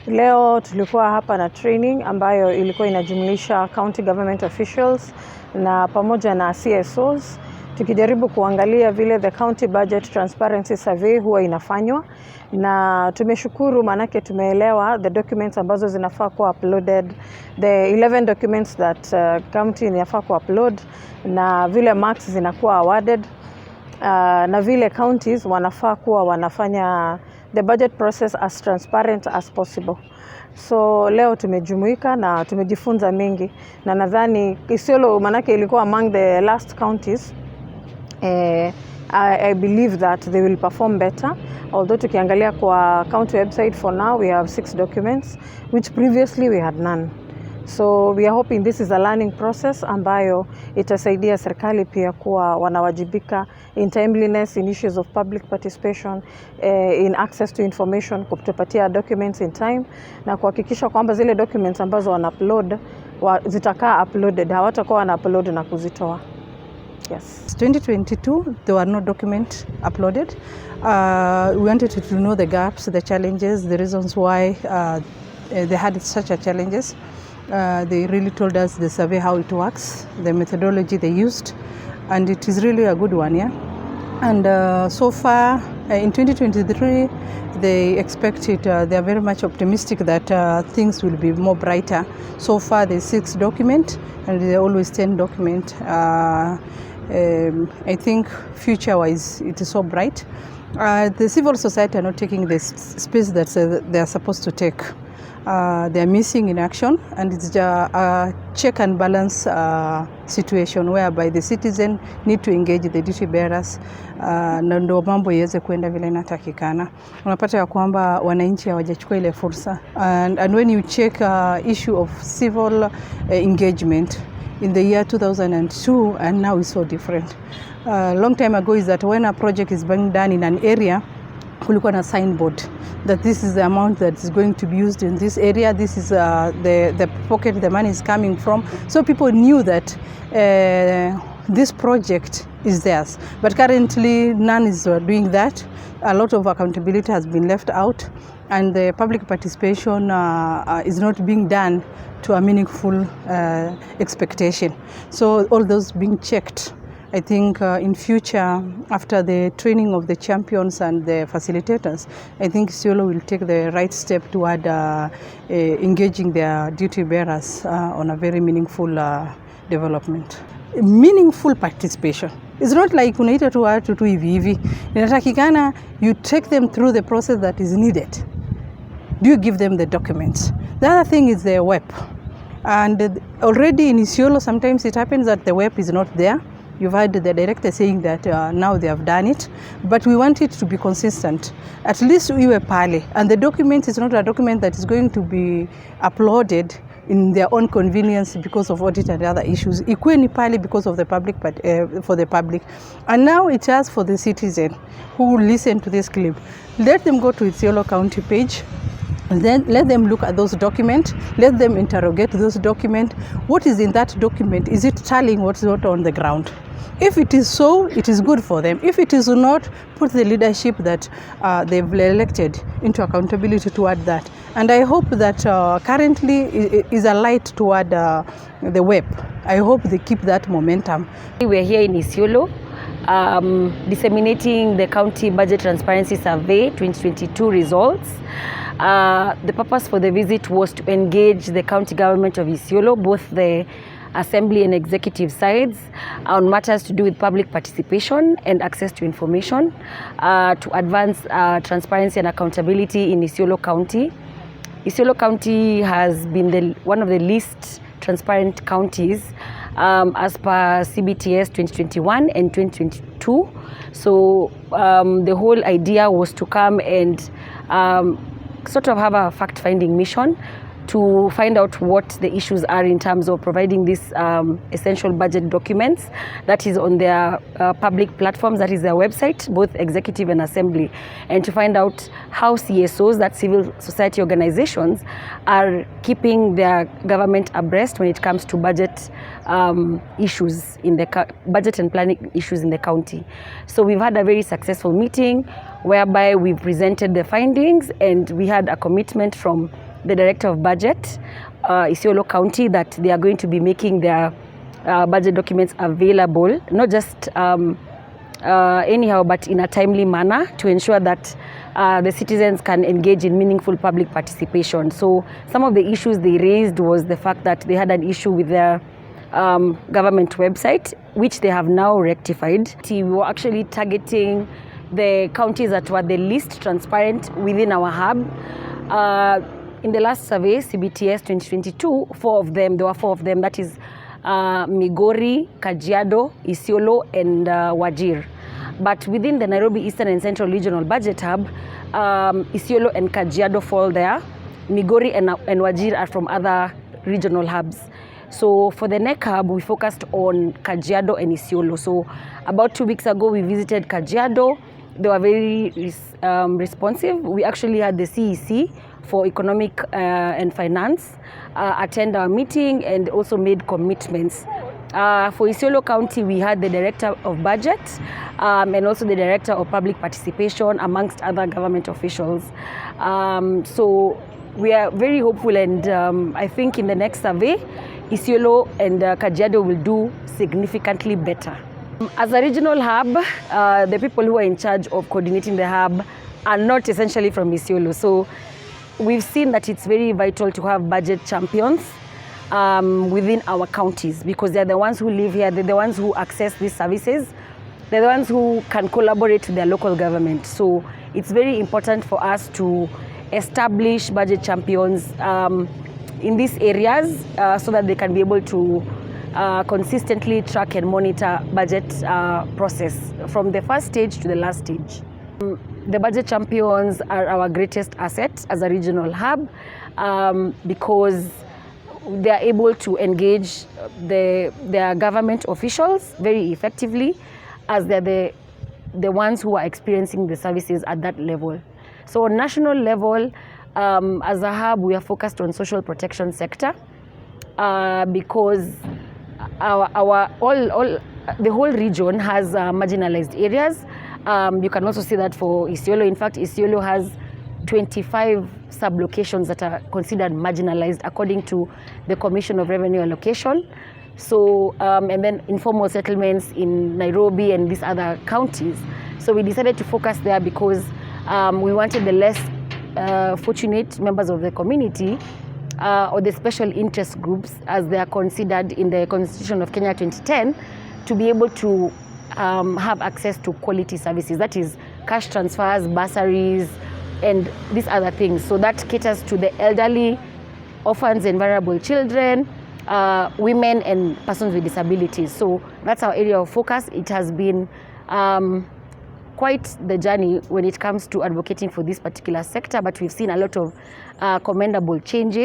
Leo tulikuwa hapa na training ambayo ilikuwa inajumlisha county government officials na pamoja na CSOs, tukijaribu kuangalia vile the county budget transparency survey huwa inafanywa, na tumeshukuru manake tumeelewa the documents ambazo zinafaa kuwa uploaded, the 11 documents that county inafaa ku upload, na vile marks zinakuwa awarded, na vile counties wanafaa kuwa wanafanya the budget process as transparent as possible. So leo tumejumuika na tumejifunza mengi, na nadhani Isiolo manake ilikuwa among the last counties. I believe that they will perform better, although tukiangalia kwa county website for now we have 6 documents which previously we had none. So we are hoping this is a learning process ambayo itasaidia serikali pia kuwa wanawajibika in timeliness, in issues of public participation, in access to information, kutupatia documents in time, na kuhakikisha kwamba zile documents ambazo wana upload zitakaa uploaded, hawatakuwa wana upload na kuzitoa. Yes. 2022 there were no documents uploaded. We wanted to know the gaps, the challenges, the reasons why they had such a challenges. They really told us the survey how it works, the methodology they used, and it is really a good one, yeah. And so far in 2023 they expect it, they are very much optimistic that things will be more brighter. So far there's 6 documents and there are always 10 documents. I think future wise it is so bright. The civil society are not taking the space that they are supposed to take. They are missing in action, and it's a check and balance situation whereby the citizen need to engage the duty bearers, na ndio mambo iweze kuenda vile inatakikana. Unapata ya kwamba wananchi hawajachukua ile fursa, and when you check issue of civil engagement in the year 2002 and now is so different. Long time ago is that when a project is being done in an area, kulikuwa na signboard that this is the amount that is going to be used in this area, this is the pocket the money is coming from, so people knew that this project is theirs. But currently none is doing that. A lot of accountability has been left out, and the public participation is not being done to a meaningful expectation. So all those being checked. I think in future, after the training of the champions and the facilitators, I think Isiolo will take the right step toward engaging their duty bearers on a very meaningful development. Meaningful participation. It's not like unaita tu watu tu hivi hivi. Inatakikana you take them through the process that is needed. Do you give them the documents? The other thing is the web. And already in Isiolo, sometimes it happens that the web is not there. You've heard the director saying that now they have done it, but we want it to be consistent. At least we were pale, and the document is not a document that is going to be uploaded in their own convenience because of audit and other issues. Ikuwe ni pale because of the public, but for the public. And now it has for the citizen who listen to this clip. Let them go to Isiolo County page. And then let them look at those documents, let them interrogate those documents. What is in that document? Is it telling what's not on the ground? If it is so, it is good for them. If it is not, put the leadership that they've elected into accountability toward that. And I hope that currently is a light toward the web. I hope they keep that momentum. We're here in Isiolo, disseminating the County Budget Transparency Survey 2022 results. The purpose for the visit was to engage the county government of Isiolo, both the assembly and executive sides, on matters to do with public participation and access to information, to advance transparency and accountability in Isiolo County. Isiolo County has been one of the least transparent counties as per CBTS 2021 and 2022. So the whole idea was to come and sort of have a fact-finding mission to find out what the issues are in terms of providing these essential budget documents that is on their public platforms, that is their website, both executive and assembly, and to find out how CSOs, that civil society organizations, are keeping their government abreast when it comes to budget issues in the budget and planning issues in the county. So we've had a very successful meeting whereby we presented the findings, and we had a commitment from the Director of Budget, Isiolo County, that they are going to be making their budget documents available, not just anyhow, but in a timely manner, to ensure that the citizens can engage in meaningful public participation. So some of the issues they raised was the fact that they had an issue with their government website, which they have now rectified. We were actually targeting the counties that were the least transparent within our hub. In the last survey, CBTS 2022, there were four of them, that is Migori, Kajiado, Isiolo, and Wajir. But within the Nairobi Eastern and Central Regional Budget Hub, Isiolo and Kajiado fall there. Migori and Wajir are from other regional hubs. So for the NEC hub, we focused on Kajiado and Isiolo. So about 2 weeks ago, we visited Kajiado. They were very responsive. We actually had the CEC for Economic and Finance attend our meeting and also made commitments. For Isiolo County, we had the Director of Budget and also the Director of Public Participation, amongst other government officials. So we are very hopeful, and I think in the next survey, Isiolo and Kajiado will do significantly better. As a regional hub, the people who are in charge of coordinating the hub are not essentially from Isiolo. So we've seen that it's very vital to have budget champions within our counties, because they're the ones who live here, they're the ones who access these services, they're the ones who can collaborate with their local government. So it's very important for us to establish budget champions in these areas so that they can be able to consistently track and monitor budget process from the first stage to the last stage. The budget champions are our greatest asset as a regional hub because they are able to engage their government officials very effectively, as they're the ones who are experiencing the services at that level. So on national level, as a hub, we are focused on social protection sector because the whole region has marginalized areas. You can also see that for Isiolo. In fact, Isiolo has 25 sub-locations that are considered marginalized according to the Commission of Revenue Allocation. So, and then informal settlements in Nairobi and these other counties. So we decided to focus there because we wanted the less fortunate members of the community or the special interest groups, as they are considered in the Constitution of Kenya 2010, to be able to have access to quality services, that is cash transfers, bursaries, and these other things. So that caters to the elderly, orphans and vulnerable children, women and persons with disabilities. So that's our area of focus. It has been quite the journey when it comes to advocating for this particular sector, but we've seen a lot of commendable changes.